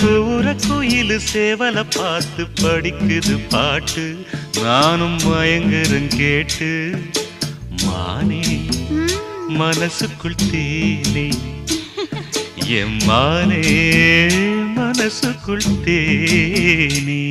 கூற குயிலு சேவல பார்த்து படிக்குது பாட்டு நானும் மயங்குறேன் கேட்டு மானே மனசுக்குள் தேனே எம்மானே மனசுக்குள் தேனே